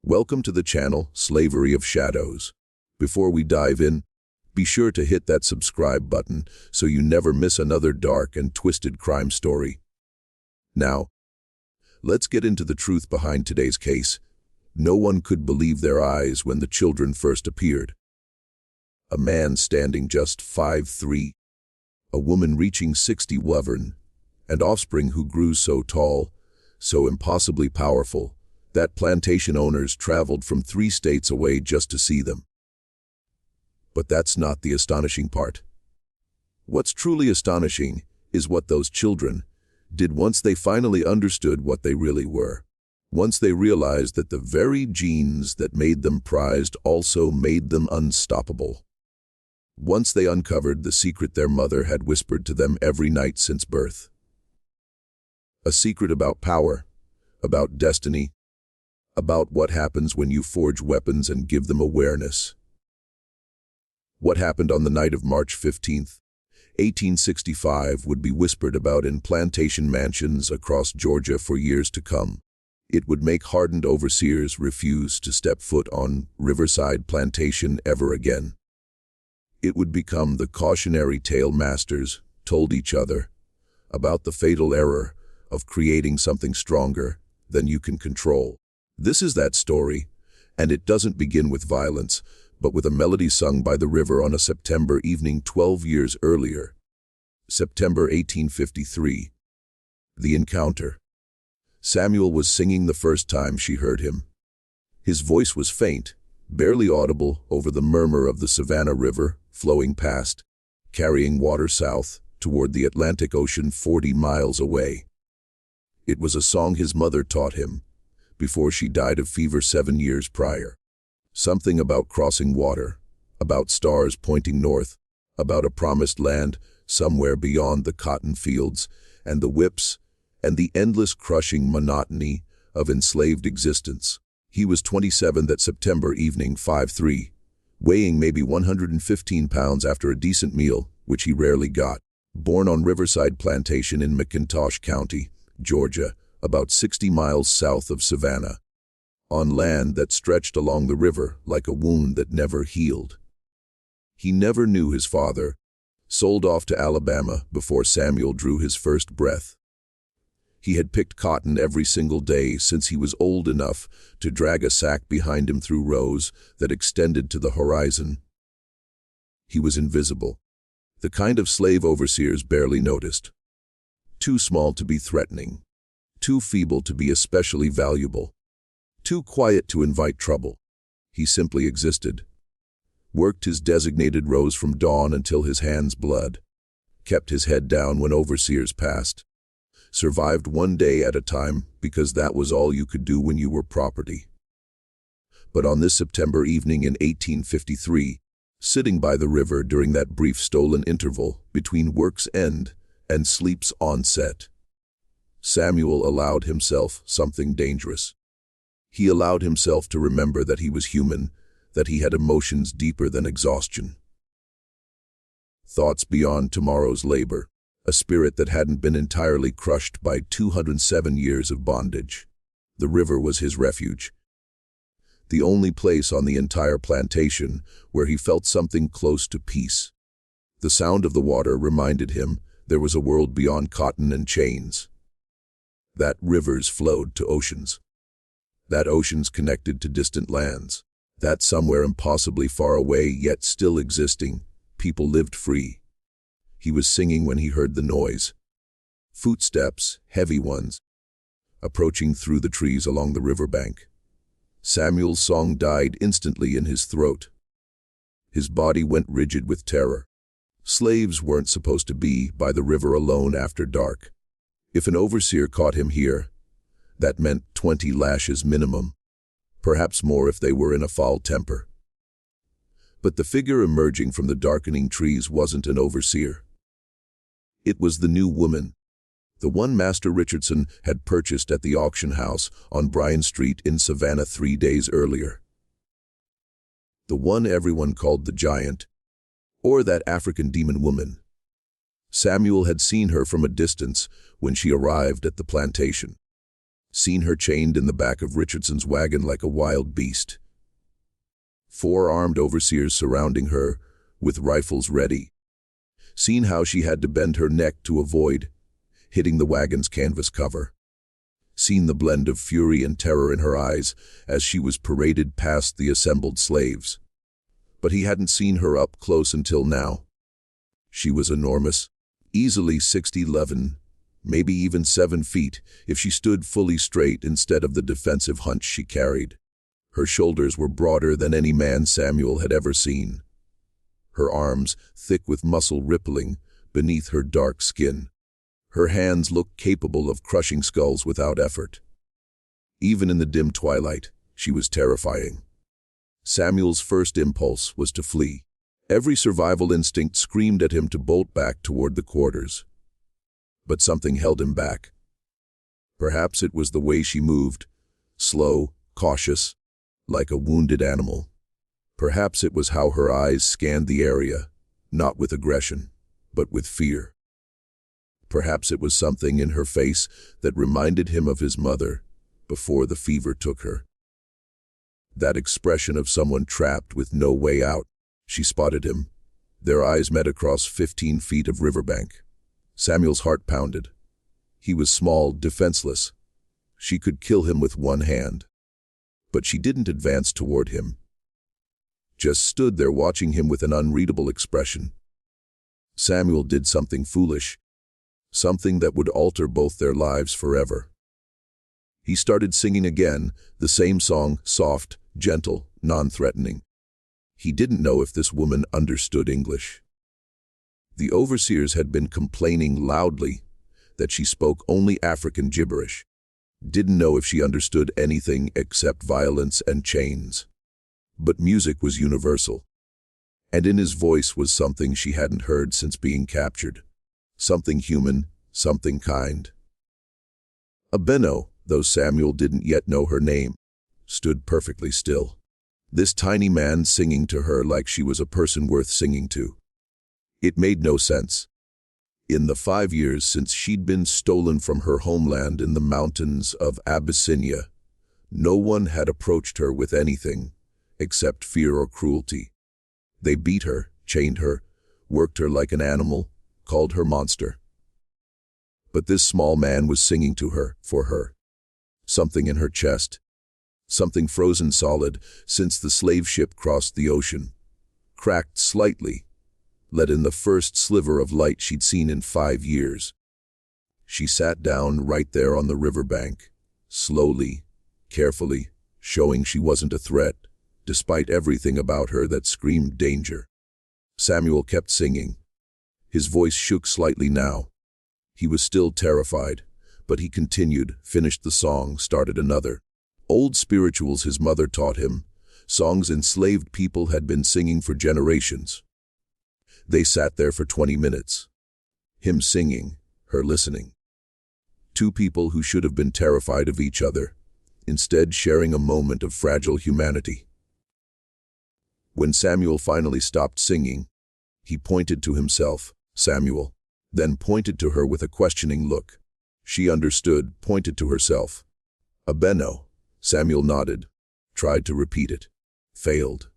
Welcome to the channel, Slavery of Shadows. Before we dive in, be sure to hit that subscribe button so you never miss another dark and twisted crime story. Now, let's get into the truth behind today's case. No one could believe their eyes when the children first appeared. A man standing just 5'3", a woman reaching 60, and offspring who grew so tall, so impossibly powerful, that plantation owners traveled from 3 states away just to see them. But that's not the astonishing part. What's truly astonishing is what those children did once they finally understood what they really were. Once they realized that the very genes that made them prized also made them unstoppable. Once they uncovered the secret their mother had whispered to them every night since birth. A secret about power, about destiny, about what happens when you forge weapons and give them awareness. What happened on the night of March 15, 1865 would be whispered about in plantation mansions across Georgia for years to come. It would make hardened overseers refuse to step foot on Riverside Plantation ever again. It would become the cautionary tale masters told each other about the fatal error of creating something stronger than you can control. This is that story, and it doesn't begin with violence, but with a melody sung by the river on a September evening 12 years earlier. September 1853. The encounter. Samuel was singing the first time she heard him. His voice was faint, barely audible over the murmur of the Savannah River flowing past, carrying water south toward the Atlantic Ocean 40 miles away. It was a song his mother taught him before she died of fever 7 years prior. Something about crossing water, about stars pointing north, about a promised land somewhere beyond the cotton fields and the whips and the endless crushing monotony of enslaved existence. He was 27 that September evening, 5'3", weighing maybe 115 pounds after a decent meal, which he rarely got. Born on Riverside Plantation in McIntosh County, Georgia, about 60 miles south of Savannah, on land that stretched along the river like a wound that never healed. He never knew his father, sold off to Alabama before Samuel drew his first breath. He had picked cotton every single day since he was old enough to drag a sack behind him through rows that extended to the horizon. He was invisible, the kind of slave overseers barely noticed. Too small to be threatening, too feeble to be especially valuable, too quiet to invite trouble. He simply existed, worked his designated rows from dawn until his hands bled, kept his head down when overseers passed, survived one day at a time because that was all you could do when you were property. But on this September evening in 1853, sitting by the river during that brief stolen interval between work's end and sleep's onset, Samuel allowed himself something dangerous. He allowed himself to remember that he was human, that he had emotions deeper than exhaustion. Thoughts beyond tomorrow's labor, a spirit that hadn't been entirely crushed by 207 years of bondage. The river was his refuge, the only place on the entire plantation where he felt something close to peace. The sound of the water reminded him there was a world beyond cotton and chains. That rivers flowed to oceans. That oceans connected to distant lands. That somewhere impossibly far away yet still existing, people lived free. He was singing when he heard the noise. Footsteps, heavy ones, approaching through the trees along the riverbank. Samuel's song died instantly in his throat. His body went rigid with terror. Slaves weren't supposed to be by the river alone after dark. If an overseer caught him here, that meant 20 lashes minimum, perhaps more if they were in a foul temper. But the figure emerging from the darkening trees wasn't an overseer. It was the new woman, the one Master Richardson had purchased at the auction house on Bryan Street in Savannah 3 days earlier. The one everyone called the giant, or that African demon woman. Samuel had seen her from a distance when she arrived at the plantation. Seen her chained in the back of Richardson's wagon like a wild beast. 4 armed overseers surrounding her, with rifles ready. Seen how she had to bend her neck to avoid hitting the wagon's canvas cover. Seen the blend of fury and terror in her eyes as she was paraded past the assembled slaves. But he hadn't seen her up close until now. She was enormous, easily 6'11", maybe even 7 feet, if she stood fully straight instead of the defensive hunch she carried. Her shoulders were broader than any man Samuel had ever seen. Her arms, thick with muscle rippling beneath her dark skin. Her hands looked capable of crushing skulls without effort. Even in the dim twilight, she was terrifying. Samuel's first impulse was to flee. Every survival instinct screamed at him to bolt back toward the quarters. But something held him back. Perhaps it was the way she moved, slow, cautious, like a wounded animal. Perhaps it was how her eyes scanned the area, not with aggression, but with fear. Perhaps it was something in her face that reminded him of his mother before the fever took her. That expression of someone trapped with no way out. She spotted him. Their eyes met across 15 feet of riverbank. Samuel's heart pounded. He was small, defenseless. She could kill him with one hand. But she didn't advance toward him. Just stood there watching him with an unreadable expression. Samuel did something foolish. Something that would alter both their lives forever. He started singing again, the same song, soft, gentle, non-threatening. He didn't know if this woman understood English. The overseers had been complaining loudly that she spoke only African gibberish. Didn't know if she understood anything except violence and chains. But music was universal. And in his voice was something she hadn't heard since being captured. Something human, something kind. Abeno, though Samuel didn't yet know her name, stood perfectly still. This tiny man singing to her like she was a person worth singing to. It made no sense. In the 5 years since she'd been stolen from her homeland in the mountains of Abyssinia, no one had approached her with anything except fear or cruelty. They beat her, chained her, worked her like an animal, called her monster. But this small man was singing to her, for her. Something in her chest. Something frozen solid since the slave ship crossed the ocean. Cracked slightly. Let in the first sliver of light she'd seen in 5 years. She sat down right there on the riverbank, slowly, carefully, showing she wasn't a threat, despite everything about her that screamed danger. Samuel kept singing. His voice shook slightly now. He was still terrified, but he continued, finished the song, started another. Old spirituals his mother taught him, songs enslaved people had been singing for generations. They sat there for 20 minutes. Him singing, her listening. 2 people who should have been terrified of each other, instead sharing a moment of fragile humanity. When Samuel finally stopped singing, he pointed to himself, Samuel, then pointed to her with a questioning look. She understood, pointed to herself. Abeno. Samuel nodded, tried to repeat it. Failed.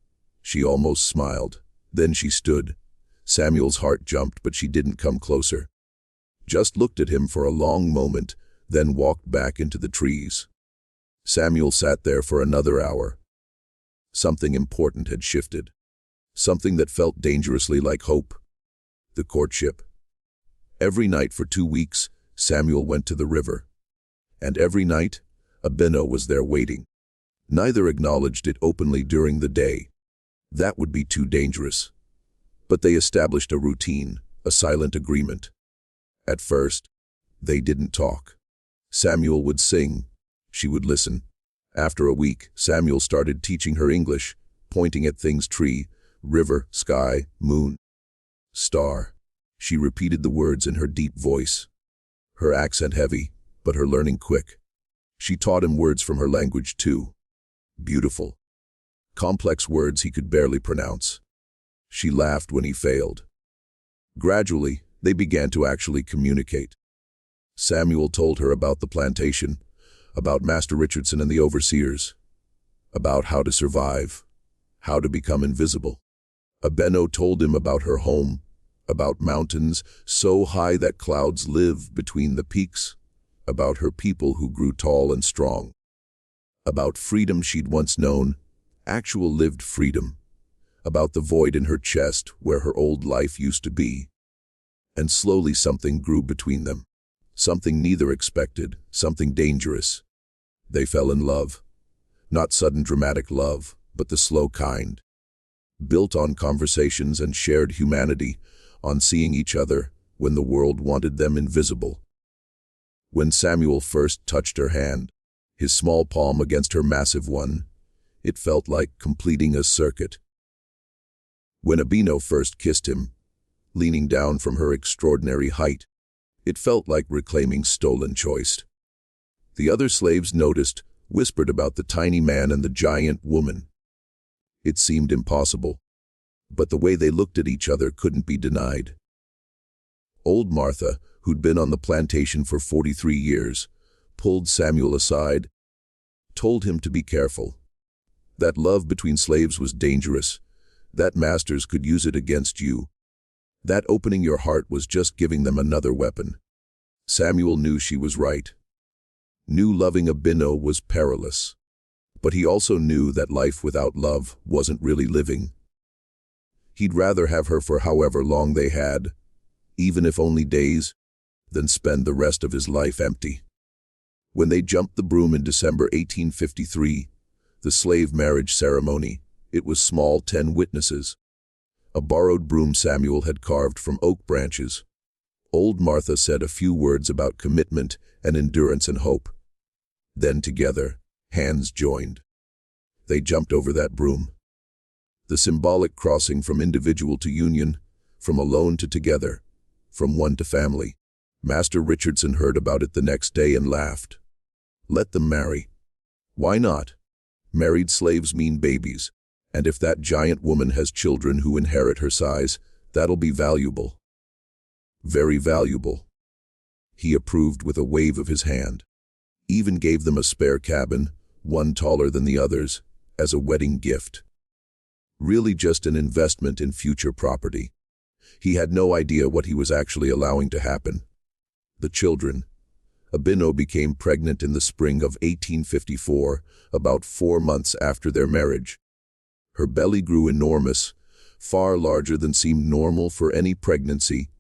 She almost smiled. Then she stood. Samuel's heart jumped, but she didn't come closer. Just looked at him for a long moment, then walked back into the trees. Samuel sat there for another hour. Something important had shifted. Something that felt dangerously like hope. The courtship. Every night for 2 weeks, Samuel went to the river. And every night, Abeno was there waiting. Neither acknowledged it openly during the day. That would be too dangerous. But they established a routine, a silent agreement. At first, they didn't talk. Samuel would sing. She would listen. After a week, Samuel started teaching her English, pointing at things: tree, river, sky, moon, star. She repeated the words in her deep voice. Her accent heavy, but her learning quick. She taught him words from her language too. Beautiful. Complex words he could barely pronounce. She laughed when he failed. Gradually, they began to actually communicate. Samuel told her about the plantation, about Master Richardson and the overseers, about how to survive, how to become invisible. Abeno told him about her home, about mountains so high that clouds live between the peaks, about her people who grew tall and strong, about freedom she'd once known, actual lived freedom, about the void in her chest where her old life used to be. And slowly something grew between them, something neither expected, something dangerous. They fell in love, not sudden dramatic love, but the slow kind, built on conversations and shared humanity, on seeing each other when the world wanted them invisible. When Samuel first touched her hand, his small palm against her massive one, it felt like completing a circuit. When Abeno first kissed him, leaning down from her extraordinary height, it felt like reclaiming stolen choice. The other slaves noticed, whispered about the tiny man and the giant woman. It seemed impossible, but the way they looked at each other couldn't be denied. Old Martha, who'd been on the plantation for 43 years, pulled Samuel aside, told him to be careful. That love between slaves was dangerous, that masters could use it against you. That opening your heart was just giving them another weapon. Samuel knew she was right. Knew loving Abeno was perilous. But he also knew that life without love wasn't really living. He'd rather have her for however long they had, even if only days, than spend the rest of his life empty. When they jumped the broom in December 1853, the slave marriage ceremony, it was small, 10 witnesses. A borrowed broom Samuel had carved from oak branches. Old Martha said a few words about commitment and endurance and hope. Then together, hands joined. They jumped over that broom. The symbolic crossing from individual to union, from alone to together, from one to family. Master Richardson heard about it the next day and laughed. Let them marry. Why not? Married slaves mean babies, and if that giant woman has children who inherit her size, that'll be valuable. Very valuable. He approved with a wave of his hand. Even gave them a spare cabin, one taller than the others, as a wedding gift. Really just an investment in future property. He had no idea what he was actually allowing to happen. The children. Abeno became pregnant in the spring of 1854, about 4 months after their marriage. Her belly grew enormous, far larger than seemed normal for any pregnancy,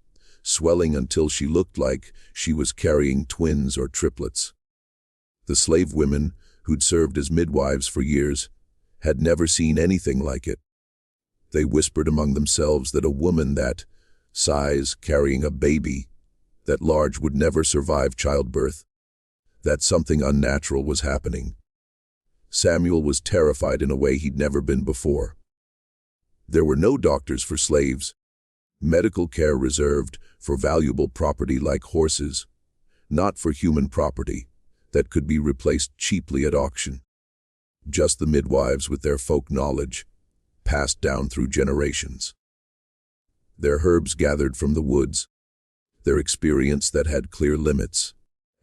swelling until she looked like she was carrying twins or triplets. The slave women, who'd served as midwives for years, had never seen anything like it. They whispered among themselves that a woman that size carrying a baby, that large would never survive childbirth, that something unnatural was happening. Samuel was terrified in a way he'd never been before. There were no doctors for slaves, medical care reserved for valuable property like horses, not for human property that could be replaced cheaply at auction. Just the midwives with their folk knowledge, passed down through generations. Their herbs gathered from the woods, their experience that had clear limits,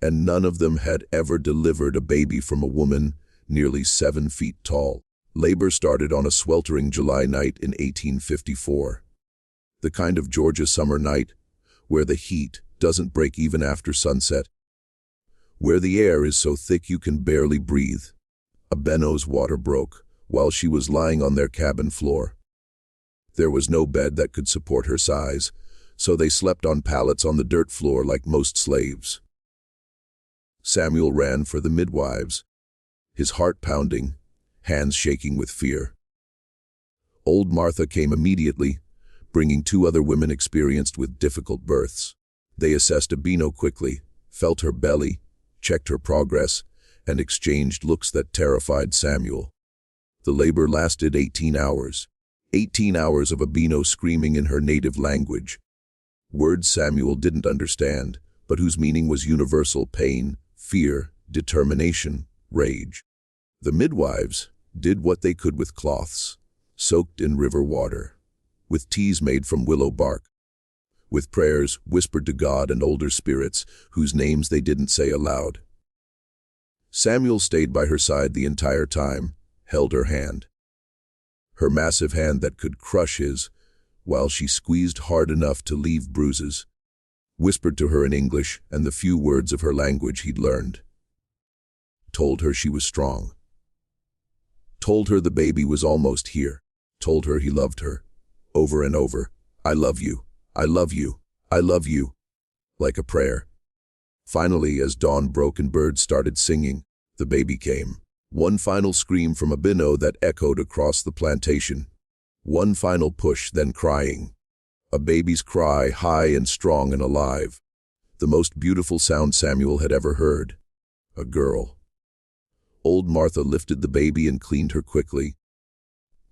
and none of them had ever delivered a baby from a woman nearly 7 feet tall. Labor started on a sweltering July night in 1854. The kind of Georgia summer night where the heat doesn't break even after sunset, where the air is so thick you can barely breathe. Abeno's water broke while she was lying on their cabin floor. There was no bed that could support her size, so they slept on pallets on the dirt floor like most slaves. Samuel ran for the midwives, his heart pounding, hands shaking with fear. Old Martha came immediately, bringing 2 other women experienced with difficult births. They assessed Abeno quickly, felt her belly, checked her progress, and exchanged looks that terrified Samuel. The labor lasted 18 hours. 18 hours of Abeno screaming in her native language. Words Samuel didn't understand, but whose meaning was universal: pain, fear, determination, rage. The midwives did what they could with cloths, soaked in river water, with teas made from willow bark, with prayers whispered to God and older spirits whose names they didn't say aloud. Samuel stayed by her side the entire time, held her hand. Her massive hand that could crush his, while she squeezed hard enough to leave bruises, whispered to her in English and the few words of her language he'd learned. Told her she was strong. Told her the baby was almost here. Told her he loved her. Over and over. I love you. I love you. I love you. Like a prayer. Finally, as dawn broke and birds started singing, the baby came. One final scream from Abeno that echoed across the plantation. One final push, then crying. A baby's cry, high and strong and alive. The most beautiful sound Samuel had ever heard. A girl. Old Martha lifted the baby and cleaned her quickly.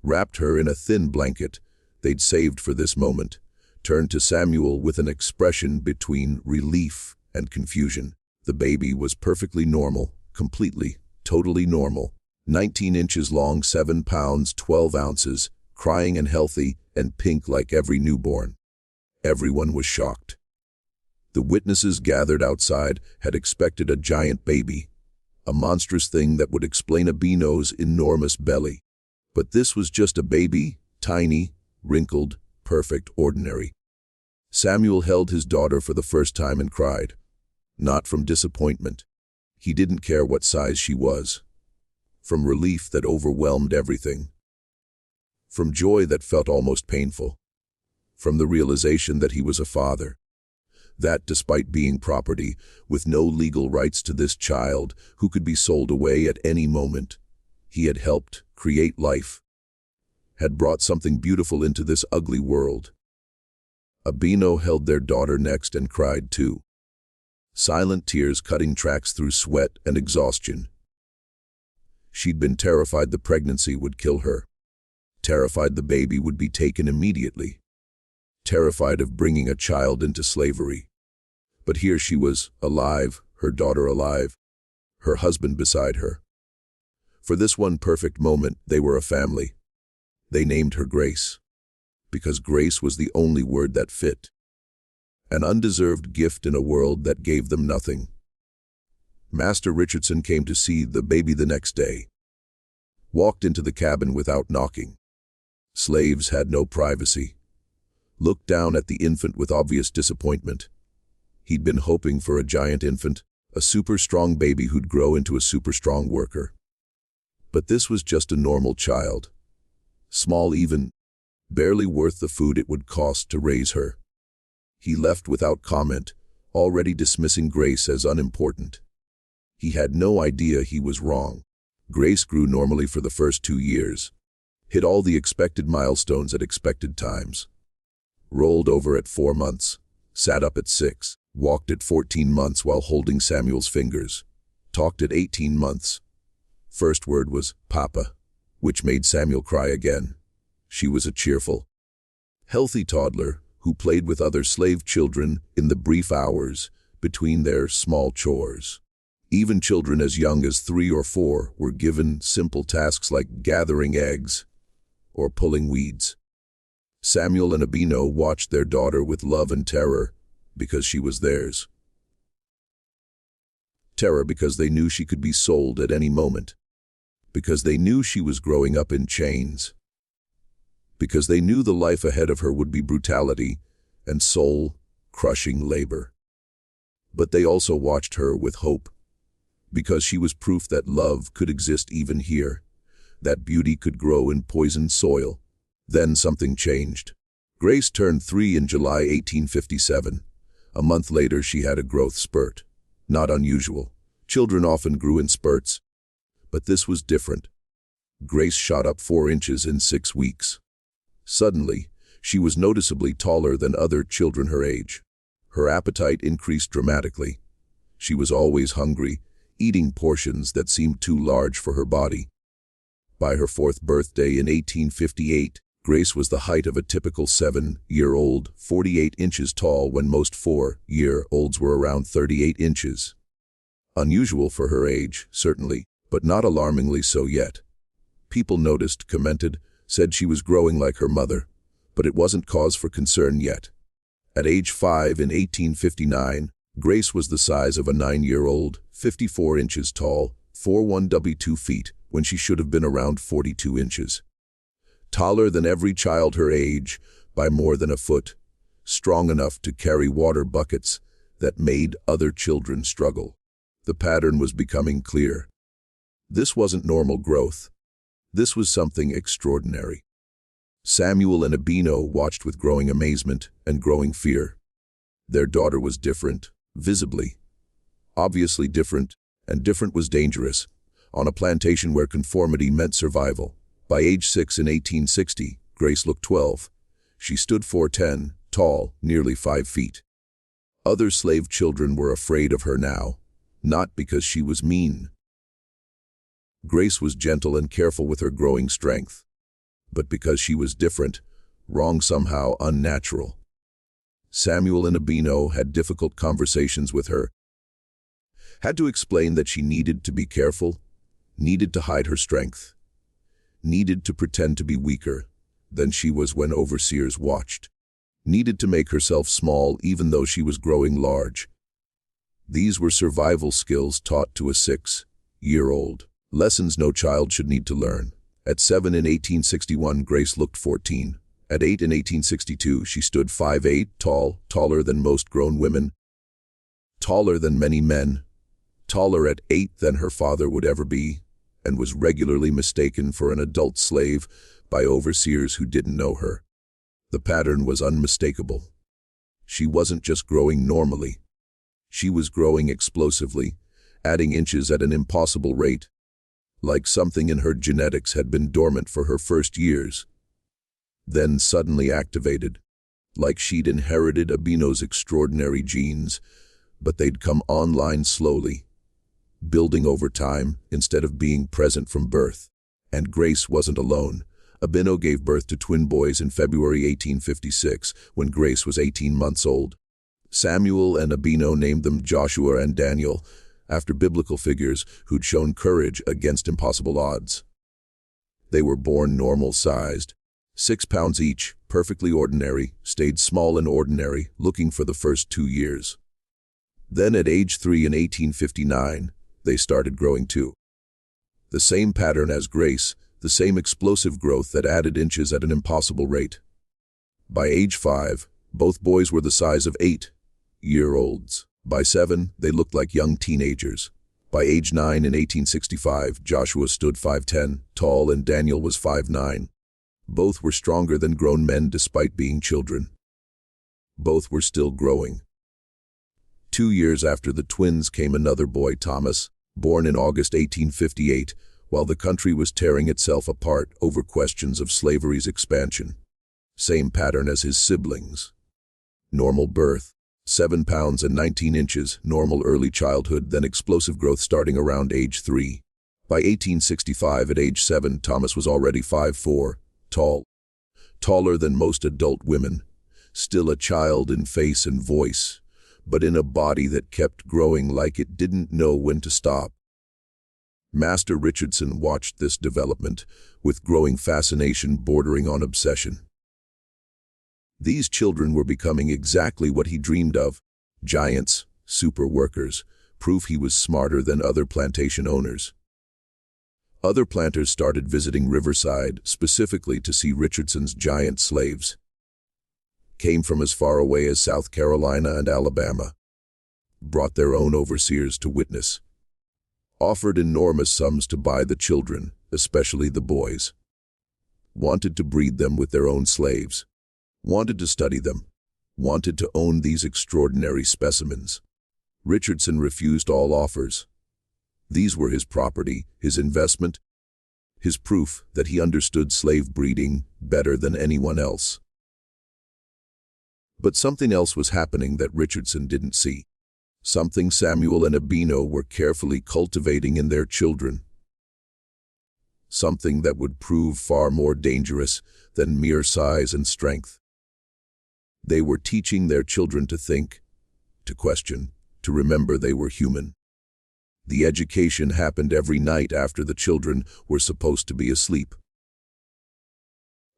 Wrapped her in a thin blanket they'd saved for this moment. Turned to Samuel with an expression between relief and confusion. The baby was perfectly normal, completely, totally normal. 19 inches long, 7 pounds, 12 ounces, crying and healthy and pink like every newborn. Everyone was shocked. The witnesses gathered outside had expected a giant baby, a monstrous thing that would explain Abeno's enormous belly. But this was just a baby, tiny, wrinkled, perfect, ordinary. Samuel held his daughter for the first time and cried. Not from disappointment. He didn't care what size she was. From relief that overwhelmed everything. From joy that felt almost painful. From the realization that he was a father. That despite being property, with no legal rights to this child, who could be sold away at any moment, he had helped create life. Had brought something beautiful into this ugly world. Abeno held their daughter next and cried too. Silent tears cutting tracks through sweat and exhaustion. She'd been terrified the pregnancy would kill her. Terrified the baby would be taken immediately. Terrified of bringing a child into slavery. But here she was, alive, her daughter alive, her husband beside her. For this one perfect moment, they were a family. They named her Grace. Because grace was the only word that fit. An undeserved gift in a world that gave them nothing. Master Richardson came to see the baby the next day. Walked into the cabin without knocking. Slaves had no privacy. Looked down at the infant with obvious disappointment. He'd been hoping for a giant infant, a super strong baby who'd grow into a super strong worker. But this was just a normal child. Small even, barely worth the food it would cost to raise her. He left without comment, already dismissing Grace as unimportant. He had no idea he was wrong. Grace grew normally for the first 2 years. Hit all the expected milestones at expected times. Rolled over at 4 months. Sat up at 6. Walked at 14 months while holding Samuel's fingers. Talked at 18 months. First word was, Papa, which made Samuel cry again. She was a cheerful, healthy toddler who played with other slave children in the brief hours between their small chores. Even children as young as 3 or 4 were given simple tasks like gathering eggs or pulling weeds. Samuel and Abeno watched their daughter with love and terror because she was theirs. Terror because they knew she could be sold at any moment. Because they knew she was growing up in chains. Because they knew the life ahead of her would be brutality and soul-crushing labor. But they also watched her with hope. Because she was proof that love could exist even here, that beauty could grow in poisoned soil. Then something changed. Grace turned 3 in July 1857. A month later she had a growth spurt. Not unusual. Children often grew in spurts. But this was different. Grace shot up 4 inches in 6 weeks. Suddenly, she was noticeably taller than other children her age. Her appetite increased dramatically. She was always hungry, eating portions that seemed too large for her body. By her 4th birthday in 1858, Grace was the height of a typical 7-year-old, 48 inches tall when most 4-year-olds were around 38 inches. Unusual for her age, certainly, but not alarmingly so yet. People noticed, commented, said she was growing like her mother, but it wasn't cause for concern yet. At age 5 in 1859, Grace was the size of a 9-year-old, 54 inches tall, 41 feet, when she should have been around 42 inches. Taller than every child her age, by more than a foot, strong enough to carry water buckets that made other children struggle. The pattern was becoming clear. This wasn't normal growth. This was something extraordinary. Samuel and Abeno watched with growing amazement and growing fear. Their daughter was different, visibly. Obviously different, and different was dangerous, on a plantation where conformity meant survival. By age 6 in 1860, Grace looked 12. She stood 4'10", tall, nearly 5 feet. Other slave children were afraid of her now, not because she was mean. Grace was gentle and careful with her growing strength, but because she was different, wrong, somehow unnatural. Samuel and Abeno had difficult conversations with her, had to explain that she needed to be careful, needed to hide her strength, needed to pretend to be weaker than she was when overseers watched, needed to make herself small even though she was growing large. These were survival skills taught to a 6-year-old, lessons no child should need to learn. At 7 in 1861, Grace looked 14. At 8 in 1862, she stood 5'8", tall, taller than most grown women, taller than many men, taller at 8 than her father would ever be, and was regularly mistaken for an adult slave by overseers who didn't know her. The pattern was unmistakable. She wasn't just growing normally. She was growing explosively, adding inches at an impossible rate, like something in her genetics had been dormant for her first years, then suddenly activated, like she'd inherited Abeno's extraordinary genes, but they'd come online slowly, building over time instead of being present from birth. And Grace wasn't alone. Abeno gave birth to twin boys in February 1856, when Grace was 18 months old. Samuel and Abeno named them Joshua and Daniel, after biblical figures who'd shown courage against impossible odds. They were born normal-sized, 6 pounds each, perfectly ordinary, stayed small and ordinary, looking for the first 2 years. Then at age 3 in 1859, they started growing too. The same pattern as Grace, the same explosive growth that added inches at an impossible rate. By age 5, both boys were the size of 8-year-olds. By 7, they looked like young teenagers. By age 9 in 1865, Joshua stood 5'10", tall, and Daniel was 5'9". Both were stronger than grown men despite being children. Both were still growing. 2 years after the twins came another boy, Thomas, born in August 1858, while the country was tearing itself apart over questions of slavery's expansion. Same pattern as his siblings. Normal birth, 7 pounds and 19 inches, normal early childhood, then explosive growth starting around age 3. By 1865, at age 7, Thomas was already 5'4", tall, taller than most adult women, still a child in face and voice, but in a body that kept growing like it didn't know when to stop. Master Richardson watched this development with growing fascination bordering on obsession. These children were becoming exactly what he dreamed of: giants, super workers, proof he was smarter than other plantation owners. Other planters started visiting Riverside specifically to see Richardson's giant slaves. Came from as far away as South Carolina and Alabama. Brought their own overseers to witness. Offered enormous sums to buy the children, especially the boys. Wanted to breed them with their own slaves. Wanted to study them. Wanted to own these extraordinary specimens. Richardson refused all offers. These were his property, his investment, his proof that he understood slave breeding better than anyone else. But something else was happening that Richardson didn't see. Something Samuel and Abeno were carefully cultivating in their children. Something that would prove far more dangerous than mere size and strength. They were teaching their children to think, to question, to remember they were human. The education happened every night after the children were supposed to be asleep.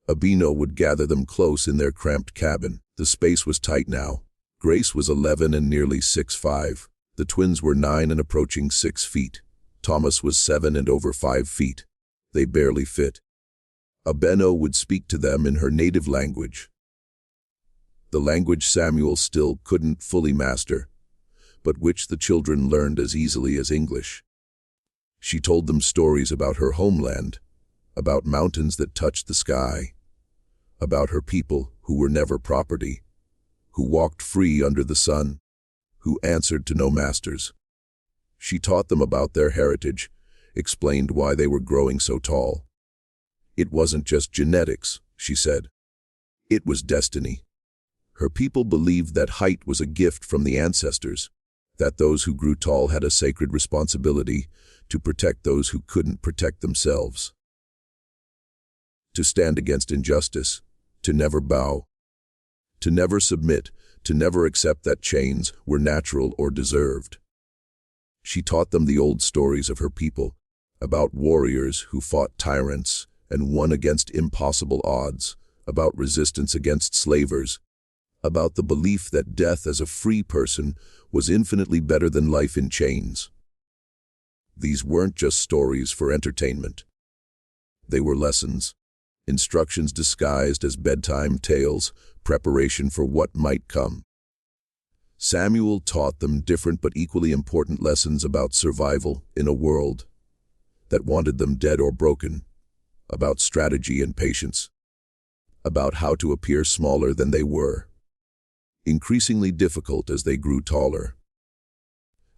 Abeno would gather them close in their cramped cabin. The space was tight now. Grace was 11 and nearly 6'5". The twins were 9 and approaching 6 feet, Thomas was 7 and over 5 feet. They barely fit. Abeno would speak to them in her native language, the language Samuel still couldn't fully master, but which the children learned as easily as English. She told them stories about her homeland, about mountains that touched the sky, about her people who were never property, who walked free under the sun, who answered to no masters. She taught them about their heritage, explained why they were growing so tall. It wasn't just genetics, she said. It was destiny. Her people believed that height was a gift from the ancestors, that those who grew tall had a sacred responsibility to protect those who couldn't protect themselves. To stand against injustice, to never bow, to never submit, to never accept that chains were natural or deserved. She taught them the old stories of her people, about warriors who fought tyrants and won against impossible odds, about resistance against slavers, about the belief that death as a free person was infinitely better than life in chains. These weren't just stories for entertainment. They were lessons, instructions disguised as bedtime tales, preparation for what might come. Samuel taught them different but equally important lessons about survival in a world that wanted them dead or broken, about strategy and patience, about how to appear smaller than they were, increasingly difficult as they grew taller,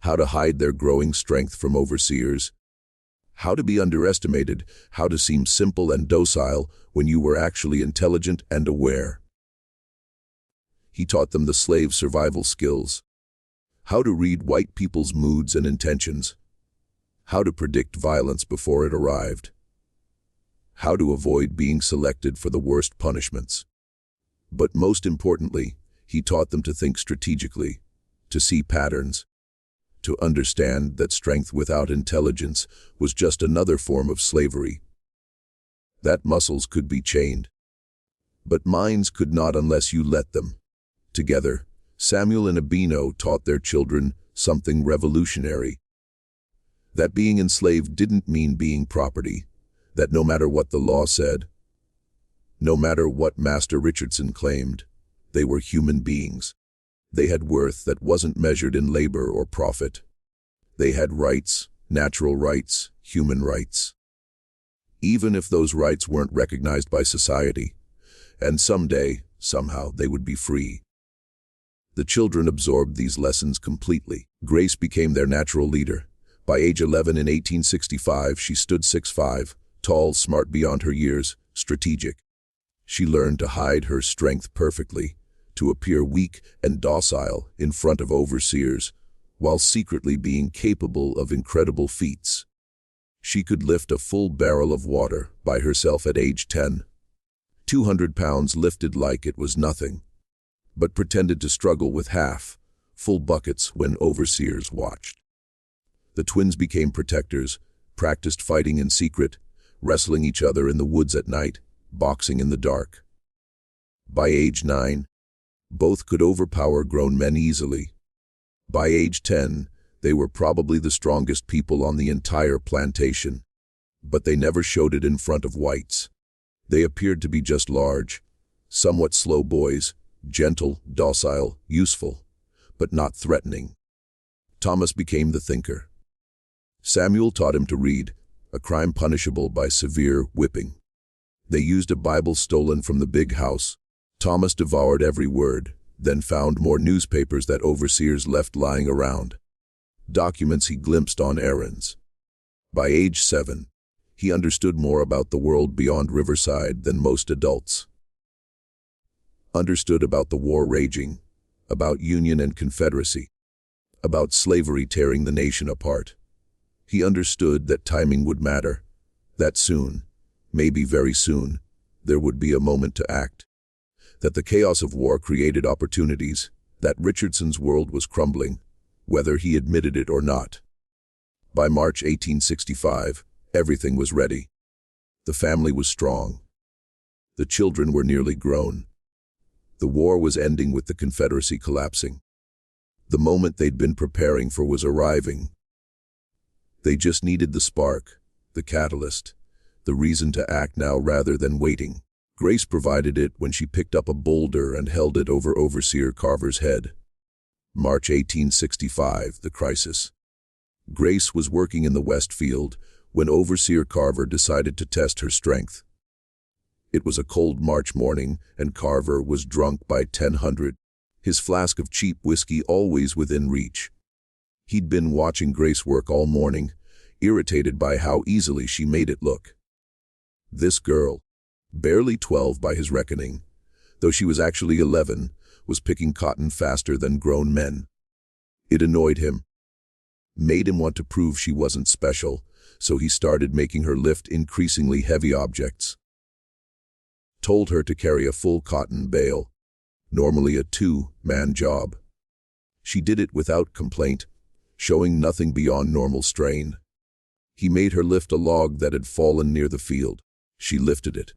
how to hide their growing strength from overseers, how to be underestimated, how to seem simple and docile when you were actually intelligent and aware. He taught them the slave survival skills, how to read white people's moods and intentions, how to predict violence before it arrived, how to avoid being selected for the worst punishments. But most importantly, he taught them to think strategically, to see patterns, to understand that strength without intelligence was just another form of slavery. That muscles could be chained, but minds could not unless you let them. Together, Samuel and Abeno taught their children something revolutionary. That being enslaved didn't mean being property, that no matter what the law said, no matter what Master Richardson claimed, they were human beings. They had worth that wasn't measured in labor or profit. They had rights, natural rights, human rights. Even if those rights weren't recognized by society, and someday, somehow, they would be free. The children absorbed these lessons completely. Grace became their natural leader. By age 11 in 1865, she stood 6'5", tall, smart beyond her years, strategic. She learned to hide her strength perfectly, to appear weak and docile in front of overseers, while secretly being capable of incredible feats. She could lift a full barrel of water by herself at age 10. 200 pounds lifted like it was nothing, but pretended to struggle with half, full buckets when overseers watched. The twins became protectors, practiced fighting in secret, wrestling each other in the woods at night, boxing in the dark. By age 9, both could overpower grown men easily. By age 10, they were probably the strongest people on the entire plantation. But they never showed it in front of whites. They appeared to be just large, somewhat slow boys, gentle, docile, useful, but not threatening. Thomas became the thinker. Samuel taught him to read, a crime punishable by severe whipping. They used a Bible stolen from the big house. Thomas devoured every word, then found more newspapers that overseers left lying around, documents he glimpsed on errands. By age 7, he understood more about the world beyond Riverside than most adults. Understood about the war raging, about Union and Confederacy, about slavery tearing the nation apart. He understood that timing would matter, that soon, maybe very soon, there would be a moment to act, that the chaos of war created opportunities, that Richardson's world was crumbling, whether he admitted it or not. By March 1865, everything was ready. The family was strong. The children were nearly grown. The war was ending with the Confederacy collapsing. The moment they'd been preparing for was arriving. They just needed the spark, the catalyst, the reason to act now rather than waiting. Grace provided it when she picked up a boulder and held it over Overseer Carver's head. March 1865, the crisis. Grace was working in the West Field when Overseer Carver decided to test her strength. It was a cold March morning, and Carver was drunk by 1000, his flask of cheap whiskey always within reach. He'd been watching Grace work all morning, irritated by how easily she made it look. This girl, barely 12 by his reckoning, though she was actually 11, was picking cotton faster than grown men. It annoyed him, made him want to prove she wasn't special, so he started making her lift increasingly heavy objects. Told her to carry a full cotton bale, normally a 2-man job. She did it without complaint, showing nothing beyond normal strain. He made her lift a log that had fallen near the field. She lifted it.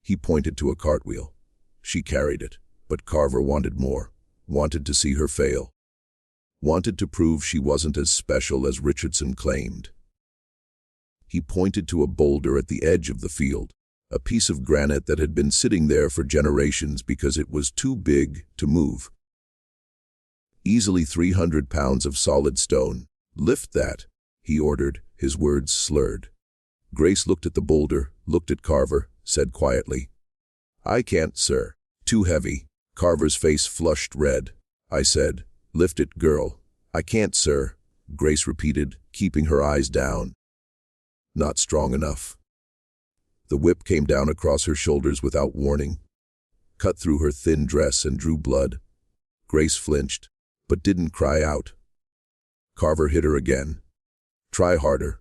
He pointed to a cartwheel. She carried it, but Carver wanted more, wanted to see her fail, wanted to prove she wasn't as special as Richardson claimed. He pointed to a boulder at the edge of the field, a piece of granite that had been sitting there for generations because it was too big to move. Easily 300 pounds of solid stone. Lift that, he ordered, his words slurred. Grace looked at the boulder, looked at Carver, said quietly, "I can't, sir. Too heavy." Carver's face flushed red. "I said, lift it, girl." "I can't, sir," Grace repeated, keeping her eyes down. "Not strong enough." The whip came down across her shoulders without warning, cut through her thin dress and drew blood. Grace flinched, but didn't cry out. Carver hit her again. "Try harder."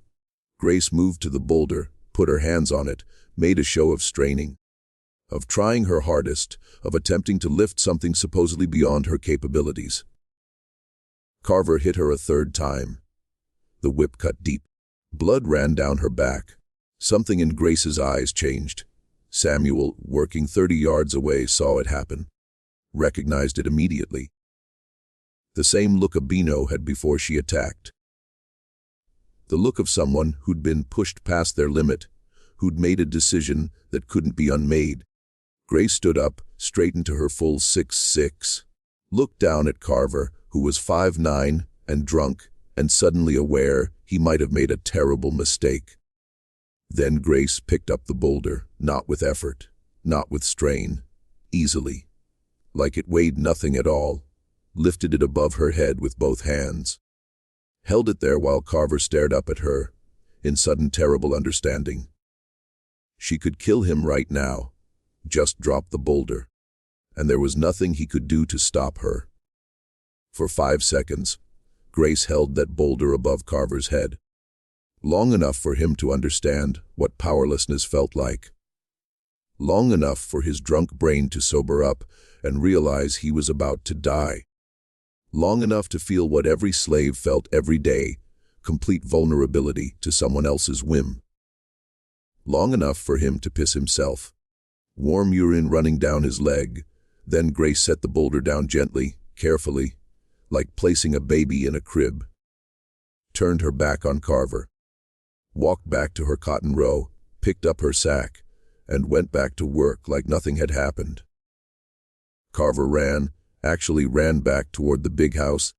Grace moved to the boulder, put her hands on it, made a show of straining, of trying her hardest, of attempting to lift something supposedly beyond her capabilities. Carver hit her a third time. The whip cut deep. Blood ran down her back. Something in Grace's eyes changed. Samuel, working 30 yards away, saw it happen, recognized it immediately. The same look Abeno had before she attacked. The look of someone who'd been pushed past their limit, who'd made a decision that couldn't be unmade. Grace stood up, straightened to her full 6'6", looked down at Carver, who was 5'9", and drunk, and suddenly aware he might have made a terrible mistake. Then Grace picked up the boulder, not with effort, not with strain, easily, like it weighed nothing at all, lifted it above her head with both hands, held it there while Carver stared up at her, in sudden terrible understanding. She could kill him right now, just drop the boulder, and there was nothing he could do to stop her. For 5 seconds, Grace held that boulder above Carver's head, long enough for him to understand what powerlessness felt like, long enough for his drunk brain to sober up and realize he was about to die, long enough to feel what every slave felt every day, complete vulnerability to someone else's whim, long enough for him to piss himself, warm urine running down his leg. Then Grace set the boulder down gently, carefully, like placing a baby in a crib, turned her back on Carver, walked back to her cotton row, picked up her sack, and went back to work like nothing had happened. Carver actually ran back toward the big house,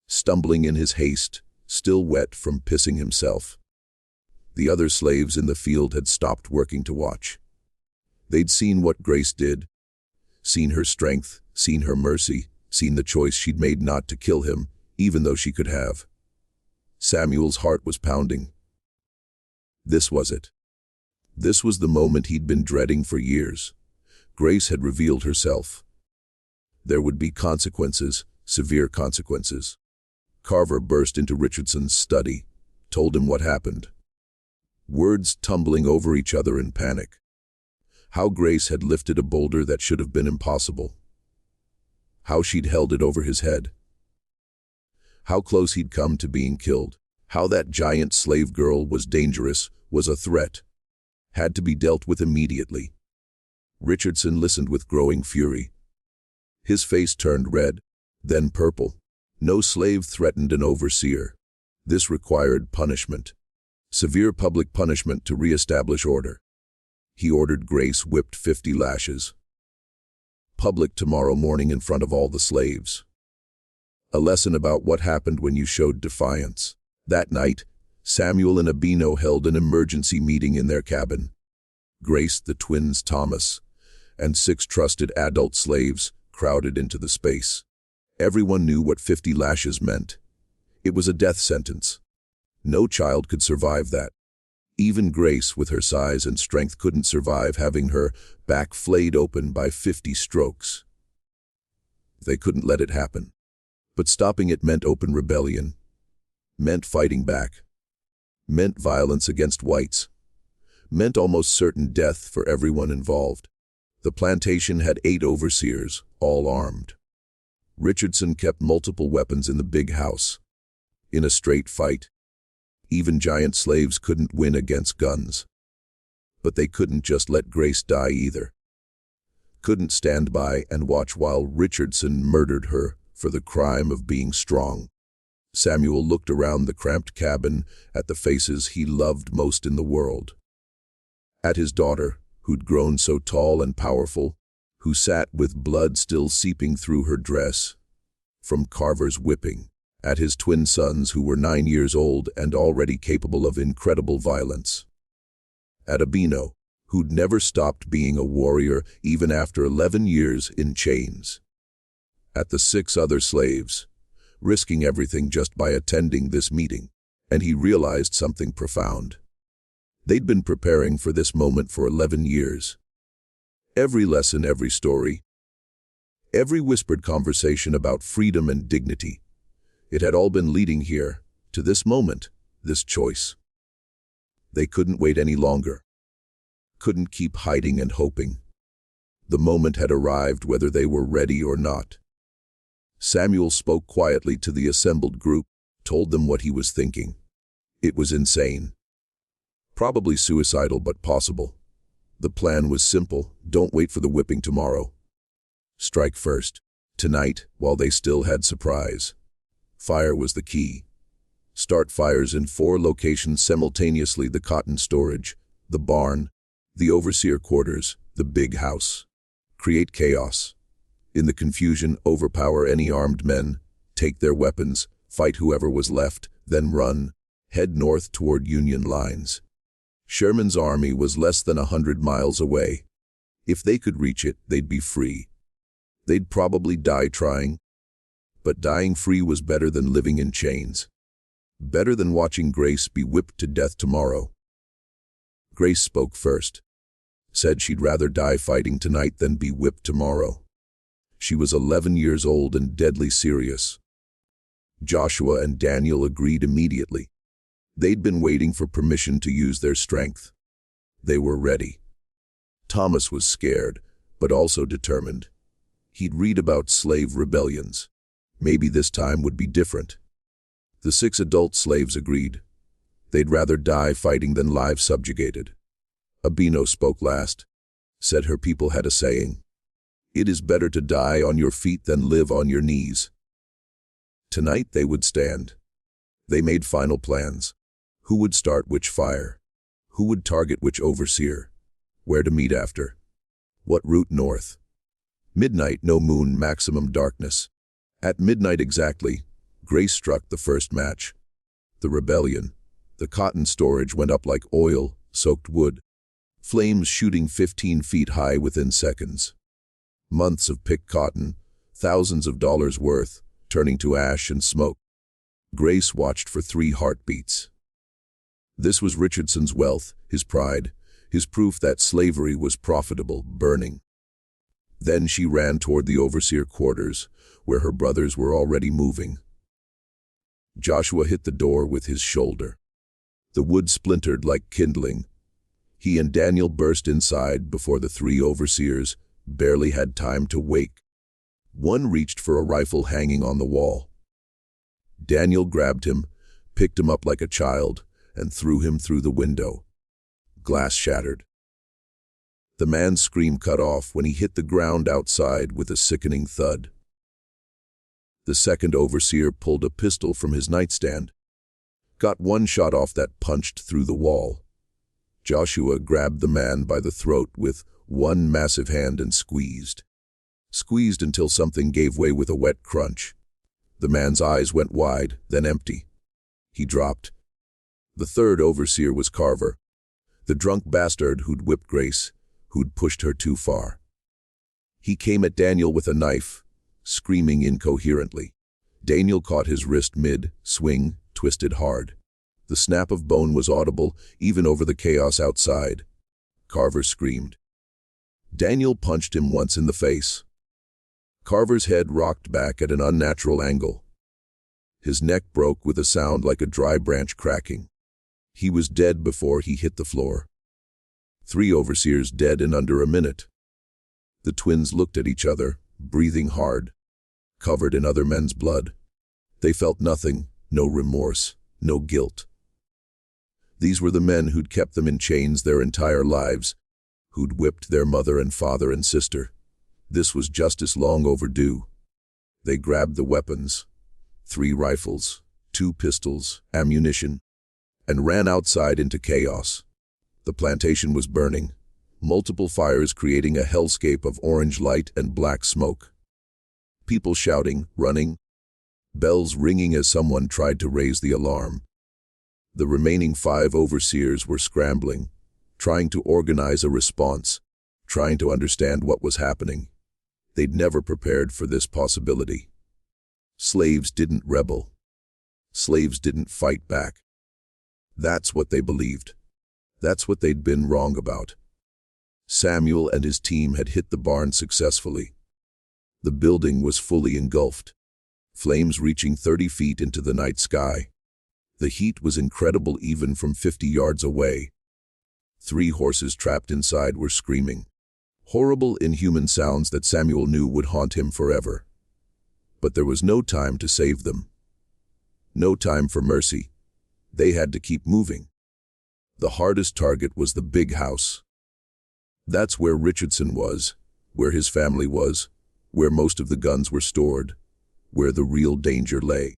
stumbling in his haste, still wet from pissing himself. The other slaves in the field had stopped working to watch. They'd seen what Grace did, seen her strength, seen her mercy, seen the choice she'd made not to kill him, even though she could have. Samuel's heart was pounding. This was it. This was the moment he'd been dreading for years. Grace had revealed herself. There would be consequences, severe consequences. Carver burst into Richardson's study, told him what happened. Words tumbling over each other in panic. How Grace had lifted a boulder that should have been impossible. How she'd held it over his head. How close he'd come to being killed. How that giant slave girl was dangerous, was a threat, had to be dealt with immediately. Richardson listened with growing fury. His face turned red, then purple. No slave threatened an overseer. This required punishment, severe public punishment to re-establish order. He ordered Grace whipped 50 lashes. Public tomorrow morning in front of all the slaves. A lesson about what happened when you showed defiance. That night, Samuel and Abeno held an emergency meeting in their cabin. Grace, the twins Thomas, and 6 trusted adult slaves crowded into the space. Everyone knew what 50 lashes meant. It was a death sentence. No child could survive that. Even Grace, with her size and strength, couldn't survive having her back flayed open by 50 strokes. They couldn't let it happen. But stopping it meant open rebellion, meant fighting back, meant violence against whites, meant almost certain death for everyone involved. The plantation had 8 overseers, all armed. Richardson kept multiple weapons in the big house. In a straight fight, even giant slaves couldn't win against guns. But they couldn't just let Grace die either. Couldn't stand by and watch while Richardson murdered her for the crime of being strong. Samuel looked around the cramped cabin at the faces he loved most in the world. At his daughter, who'd grown so tall and powerful, who sat with blood still seeping through her dress from Carver's whipping. At his twin sons, who were 9 years old and already capable of incredible violence. At Abeno, who'd never stopped being a warrior even after 11 years in chains. At the 6 other slaves, risking everything just by attending this meeting, and he realized something profound. They'd been preparing for this moment for 11 years. Every lesson, every story, every whispered conversation about freedom and dignity, it had all been leading here, to this moment, this choice. They couldn't wait any longer. Couldn't keep hiding and hoping. The moment had arrived, whether they were ready or not. Samuel spoke quietly to the assembled group, told them what he was thinking. It was insane. Probably suicidal, but possible. The plan was simple: don't wait for the whipping tomorrow. Strike first, tonight, while they still had surprise. Fire was the key. Start fires in 4 locations simultaneously: the cotton storage, the barn, the overseer quarters, the big house. Create chaos. In the confusion, overpower any armed men, take their weapons, fight whoever was left, then run, head north toward Union lines. Sherman's army was less than 100 miles away. If they could reach it, they'd be free. They'd probably die trying. But dying free was better than living in chains. Better than watching Grace be whipped to death tomorrow. Grace spoke first. Said she'd rather die fighting tonight than be whipped tomorrow. She was 11 years old and deadly serious. Joshua and Daniel agreed immediately. They'd been waiting for permission to use their strength. They were ready. Thomas was scared, but also determined. He'd read about slave rebellions. Maybe this time would be different. The 6 adult slaves agreed. They'd rather die fighting than live subjugated. Abeno spoke last. Said her people had a saying: "It is better to die on your feet than live on your knees." Tonight they would stand. They made final plans. Who would start which fire? Who would target which overseer? Where to meet after? What route north? Midnight, no moon, maximum darkness. At midnight exactly, Grace struck the first match. The rebellion. The cotton storage went up like oil-soaked wood. Flames shooting 15 feet high within seconds. Months of picked cotton, thousands of dollars worth, turning to ash and smoke. Grace watched for 3 heartbeats. This was Richardson's wealth, his pride, his proof that slavery was profitable, burning. Then she ran toward the overseer quarters, where her brothers were already moving. Joshua hit the door with his shoulder. The wood splintered like kindling. He and Daniel burst inside before the 3 overseers barely had time to wake. One reached for a rifle hanging on the wall. Daniel grabbed him, picked him up like a child, and threw him through the window. Glass shattered. The man's scream cut off when he hit the ground outside with a sickening thud. The second overseer pulled a pistol from his nightstand. Got one shot off that punched through the wall. Joshua grabbed the man by the throat with one massive hand and squeezed. Squeezed until something gave way with a wet crunch. The man's eyes went wide, then empty. He dropped. The third overseer was Carver, the drunk bastard who'd whipped Grace, who'd pushed her too far. He came at Daniel with a knife, screaming incoherently. Daniel caught his wrist mid-swing, twisted hard. The snap of bone was audible, even over the chaos outside. Carver screamed. Daniel punched him once in the face. Carver's head rocked back at an unnatural angle. His neck broke with a sound like a dry branch cracking. He was dead before he hit the floor. 3 overseers dead in under a minute. The twins looked at each other, breathing hard, covered in other men's blood. They felt nothing, no remorse, no guilt. These were the men who'd kept them in chains their entire lives, who'd whipped their mother and father and sister. This was justice long overdue. They grabbed the weapons, 3 rifles, 2 pistols, ammunition, and ran outside into chaos. The plantation was burning, multiple fires creating a hellscape of orange light and black smoke. People shouting, running, bells ringing as someone tried to raise the alarm. The remaining 5 overseers were scrambling, trying to organize a response, trying to understand what was happening. They'd never prepared for this possibility. Slaves didn't rebel. Slaves didn't fight back. That's what they believed. That's what they'd been wrong about. Samuel and his team had hit the barn successfully. The building was fully engulfed, flames reaching 30 feet into the night sky. The heat was incredible even from 50 yards away. 3 horses trapped inside were screaming. Horrible, inhuman sounds that Samuel knew would haunt him forever. But there was no time to save them. No time for mercy. They had to keep moving. The hardest target was the big house. That's where Richardson was, where his family was, where most of the guns were stored, where the real danger lay.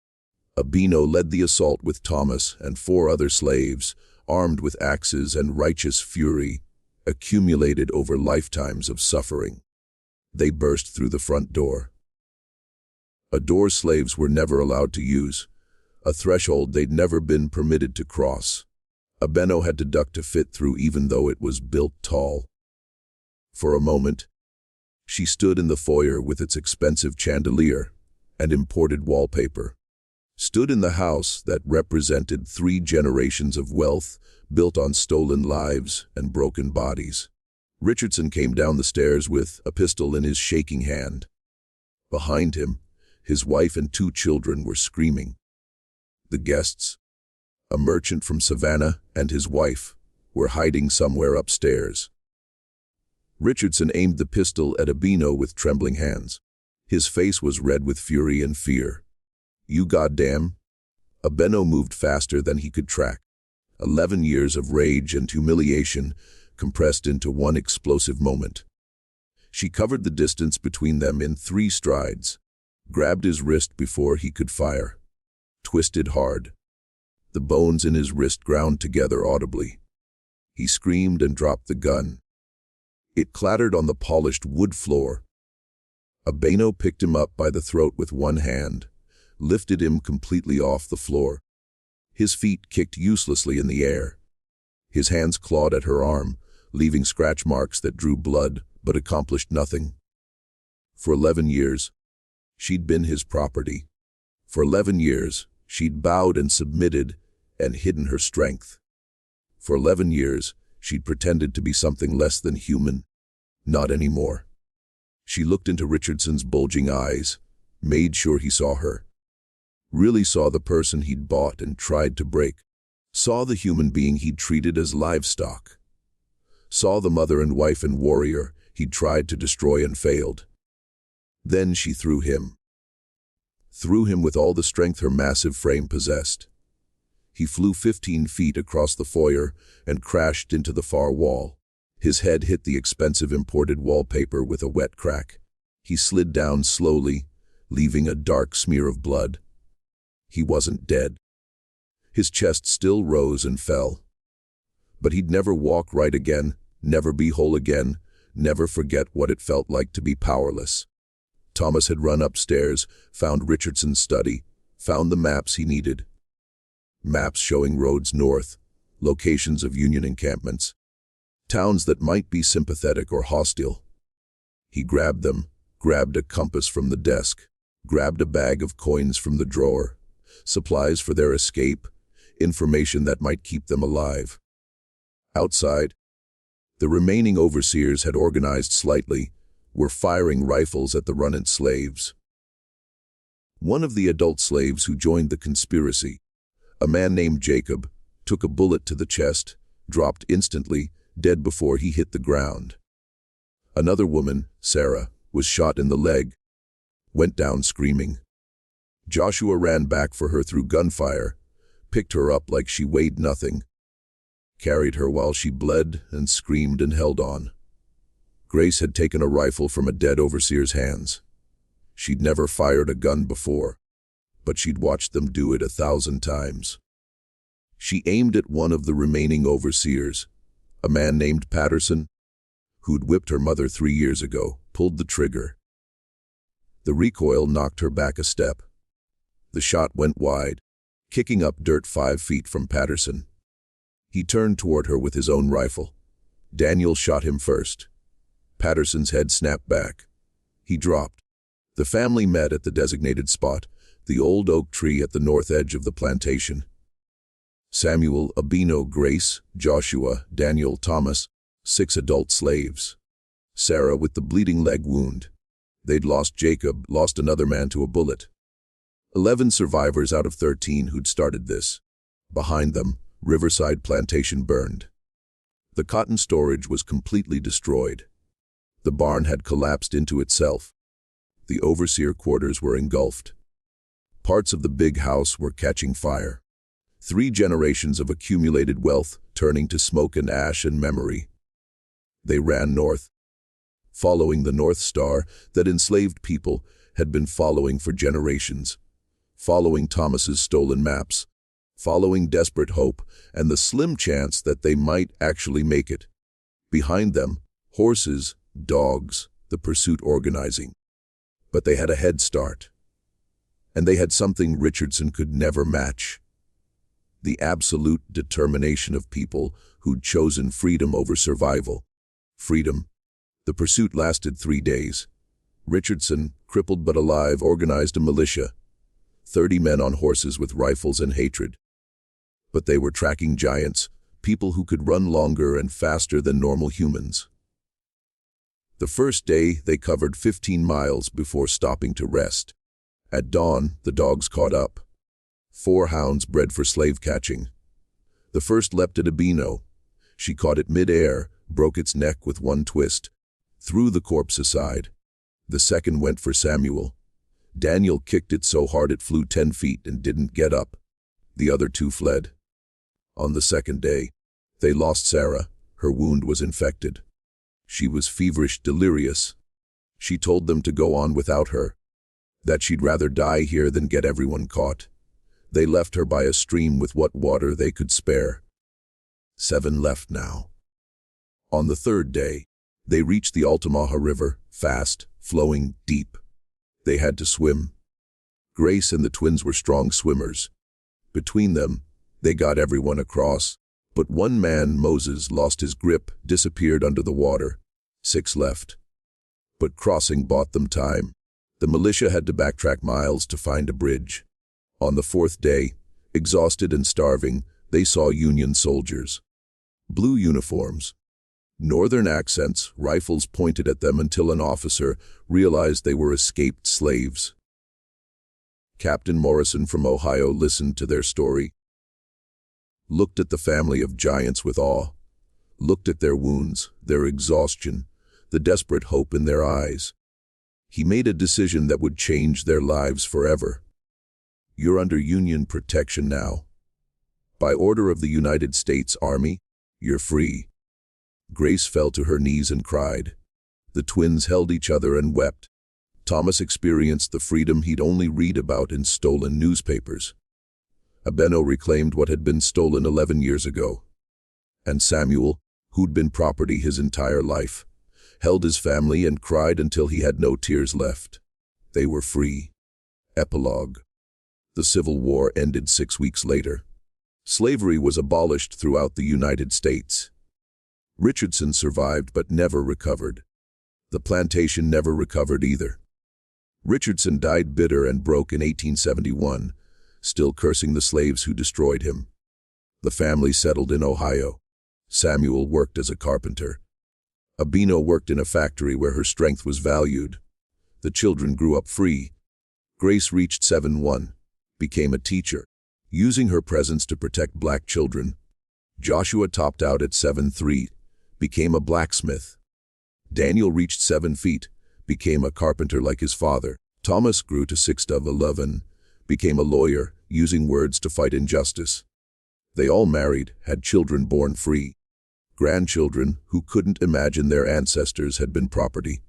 Abeno led the assault with Thomas and 4 other slaves, armed with axes and righteous fury, accumulated over lifetimes of suffering. They burst through the front door. A door slaves were never allowed to use, a threshold they'd never been permitted to cross. Abeno had to duck to fit through even though it was built tall. For a moment, she stood in the foyer with its expensive chandelier and imported wallpaper. Stood in the house that represented 3 generations of wealth built on stolen lives and broken bodies. Richardson came down the stairs with a pistol in his shaking hand. Behind him, his wife and 2 children were screaming. The guests, a merchant from Savannah and his wife, were hiding somewhere upstairs. Richardson aimed the pistol at Abeno with trembling hands. His face was red with fury and fear. "You goddamn!" Abeno moved faster than he could track. 11 years of rage and humiliation compressed into one explosive moment. She covered the distance between them in 3 strides, grabbed his wrist before he could fire, twisted hard. The bones in his wrist ground together audibly. He screamed and dropped the gun. It clattered on the polished wood floor. Abeno picked him up by the throat with one hand, lifted him completely off the floor. His feet kicked uselessly in the air. His hands clawed at her arm, leaving scratch marks that drew blood but accomplished nothing. For 11 years, she'd been his property. For 11 years, she'd bowed and submitted and hidden her strength. For 11 years, she'd pretended to be something less than human. Not anymore. She looked into Richardson's bulging eyes, made sure he saw her. Really saw the person he'd bought and tried to break. Saw the human being he'd treated as livestock. Saw the mother and wife and warrior he'd tried to destroy and failed. Then she threw him. Threw him with all the strength her massive frame possessed. He flew 15 feet across the foyer and crashed into the far wall. His head hit the expensive imported wallpaper with a wet crack. He slid down slowly, leaving a dark smear of blood. He wasn't dead. His chest still rose and fell. But he'd never walk right again, never be whole again, never forget what it felt like to be powerless. Thomas had run upstairs, found Richardson's study, found the maps he needed. Maps showing roads north, locations of Union encampments, towns that might be sympathetic or hostile. He grabbed them, grabbed a compass from the desk, grabbed a bag of coins from the drawer, supplies for their escape, information that might keep them alive. Outside, the remaining overseers had organized slightly, were firing rifles at the runant slaves. One of the adult slaves who joined the conspiracy, a man named Jacob, took a bullet to the chest, dropped instantly, dead before he hit the ground. Another woman, Sarah, was shot in the leg, went down screaming. Joshua ran back for her through gunfire, picked her up like she weighed nothing, carried her while she bled and screamed and held on. Grace had taken a rifle from a dead overseer's hands. She'd never fired a gun before, but she'd watched them do it 1,000 times. She aimed at one of the remaining overseers, a man named Patterson, who'd whipped her mother 3 years ago, pulled the trigger. The recoil knocked her back a step. The shot went wide, kicking up dirt 5 feet from Patterson. He turned toward her with his own rifle. Daniel shot him first. Patterson's head snapped back. He dropped. The family met at the designated spot, the old oak tree at the north edge of the plantation. Samuel, Abeno, Grace, Joshua, Daniel, Thomas, 6 adult slaves. Sarah with the bleeding leg wound. They'd lost Jacob, lost another man to a bullet. 11 survivors out of 13 who'd started this. Behind them, Riverside Plantation burned. The cotton storage was completely destroyed. The barn had collapsed into itself. The overseer quarters were engulfed. Parts of the big house were catching fire. 3 generations of accumulated wealth turning to smoke and ash and memory. They ran north, following the North Star that enslaved people had been following for generations, following Thomas's stolen maps, following desperate hope and the slim chance that they might actually make it. Behind them, horses, dogs, the pursuit organizing. But they had a head start. And they had something Richardson could never match. The absolute determination of people who'd chosen freedom over survival. Freedom. The pursuit lasted 3 days. Richardson, crippled but alive, organized a militia. 30 men on horses with rifles and hatred. But they were tracking giants, people who could run longer and faster than normal humans. The first day, they covered 15 miles before stopping to rest. At dawn, the dogs caught up. 4 hounds bred for slave catching. The first leapt at Abeno. She caught it mid-air, broke its neck with one twist, threw the corpse aside. The second went for Samuel. Daniel kicked it so hard it flew 10 feet and didn't get up. The other 2 fled. On the second day, they lost Sarah. Her wound was infected. She was feverish, delirious. She told them to go on without her, that she'd rather die here than get everyone caught. They left her by a stream with what water they could spare. 7 left now. On the third day, they reached the Altamaha River, fast, flowing, deep. They had to swim. Grace and the twins were strong swimmers. Between them, they got everyone across. But one man, Moses, lost his grip, disappeared under the water. 6 left. But crossing bought them time. The militia had to backtrack miles to find a bridge. On the 4th day, exhausted and starving, they saw Union soldiers. Blue uniforms. Northern accents, rifles pointed at them until an officer realized they were escaped slaves. Captain Morrison from Ohio listened to their story, looked at the family of giants with awe, looked at their wounds, their exhaustion, the desperate hope in their eyes. He made a decision that would change their lives forever. You're under Union protection now. By order of the United States Army, you're free. Grace fell to her knees and cried. The twins held each other and wept. Thomas experienced the freedom he'd only read about in stolen newspapers. Abeno reclaimed what had been stolen 11 years ago. And Samuel, who'd been property his entire life, held his family and cried until he had no tears left. They were free. Epilogue. The Civil War ended 6 weeks later. Slavery was abolished throughout the United States. Richardson survived but never recovered. The plantation never recovered either. Richardson died bitter and broke in 1871, still cursing the slaves who destroyed him. The family settled in Ohio. Samuel worked as a carpenter. Abeno worked in a factory where her strength was valued. The children grew up free. Grace reached 7-1, became a teacher, using her presence to protect black children. Joshua topped out at 7-3, became a blacksmith. Daniel reached 7 feet, became a carpenter like his father. Thomas grew to 6'11", became a lawyer, using words to fight injustice. They all married, had children born free. Grandchildren who couldn't imagine their ancestors had been property.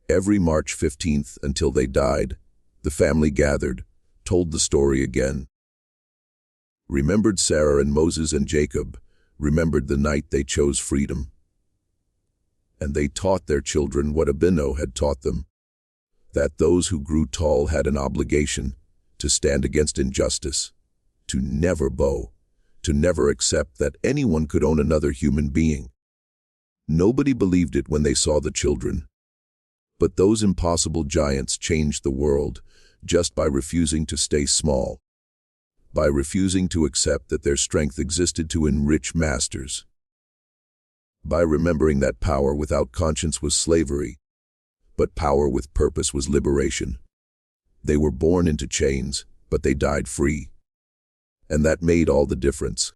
Every March 15th until they died, the family gathered, told the story again. Remembered Sarah and Moses and Jacob, remembered the night they chose freedom. And they taught their children what Abeno had taught them, that those who grew tall had an obligation to stand against injustice, to never bow, to never accept that anyone could own another human being. Nobody believed it when they saw the children. But those impossible giants changed the world just by refusing to stay small, by refusing to accept that their strength existed to enrich masters, by remembering that power without conscience was slavery, but power with purpose was liberation. They were born into chains, but they died free. And that made all the difference.